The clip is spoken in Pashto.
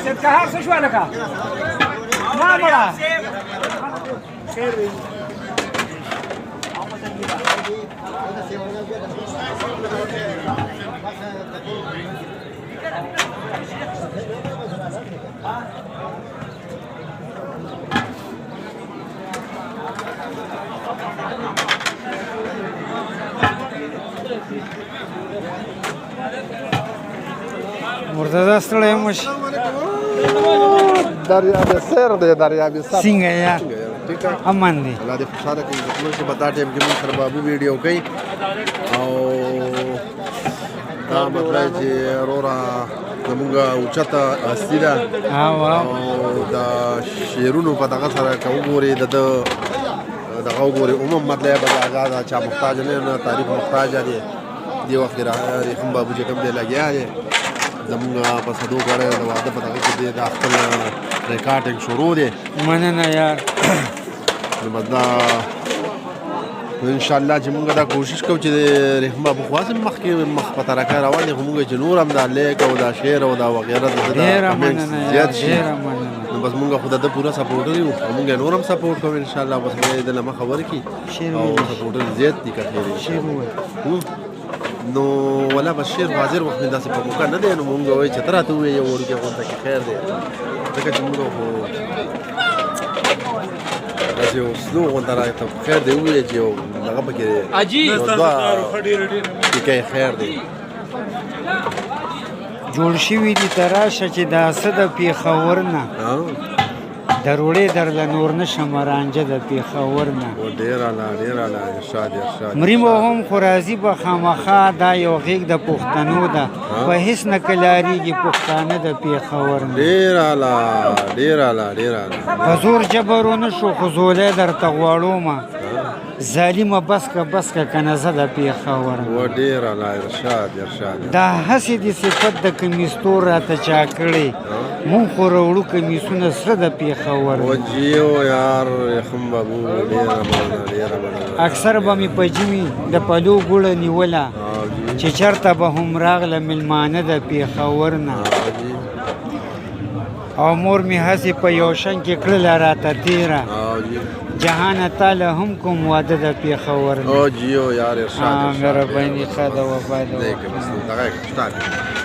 سيد كهار شو لك؟ ما مرة خير مرتضی ستړی مش دریاب سیر دی دریاب سر څنګه یا ٹھیک ہے امن دی الله دې خوشاله کړي زموږ چې بتا ټیم کې موږ سره بابو ویډیو کوي او دا مطلب چې رورا زموږ اوچته هستي ده او او دا شعرونو په دغه سره که وګورې دغه وګورې عموم مطلب به آزاد چا محتاج نه تعریف محتاج دی دې وخت کې ریحم بابو چې کوم دی لګیا دی زموږ په صدو کړی د واده په دغه کې دی دا خپل ریکارډینګ شروع دی مننه یار نو بس دا انشاءالله چې موږ دا کوشش کوو چې د ریحم بابو خو هسې مخکې مخ په ترکه روان دي خو موږ چې نور هم دا لیک او دا شعر او دا وغیره د ډېره مننه زیات شي ډېره مننه نو بس موږ خو د ده پوره سپورټر یو او موږ نور هم سپورټ کوو انشاءالله بس موږ یې د له مخه ورکړي او سپورټر زیات دي که خیر نو ولا بشیر حاضر وخت داسې په موقع نه دی نو موږ وایو چې ته راته ووایې یو وړوکی غونډه کې خیر دی ځکه چې موږ خو داسې یو سلو غونډه راته خیر دی ووایې چې یو دغه پکې یو دوه ټیکۍ خیر دی جوړ شوي دي ته راشه چې دا څه د پېښور نه دروړې درله نور نشم رانجه د پېښور نه ډېر اعلی ډېر اعلی ارشاد ارشاد مري مو هم خو راځي به خامخا دا یو غېږ د پښتنو ده په هېڅ نه کلاریږي پښتانه د پېښور نه ډېر اعلی ډېر اعلی ډېر اعلی په زور جبر ونه شو خو زولی درته غواړومه ظالمه بس که که نه زه د پېښور نه و ډېر اعلی ارشاد ارشاد دا هسې د صفت د کمیستور راته چا کړی مونږ خو راوړو کمیسونه سره د پېښور و جیو یار ریحم بابو ډېره مننه ډېره مننه اکثر به مې په ژمي د پلو ګوړه نیوله چې چېرته به هم راغله مېلمانه د پېښور نه او مور مې هسې په یو شن کې کړله راته تېره جهانه تاله هم کوم واده د پېښور نه او جیو یار ارشاد مهرباني ښه ده وفا ده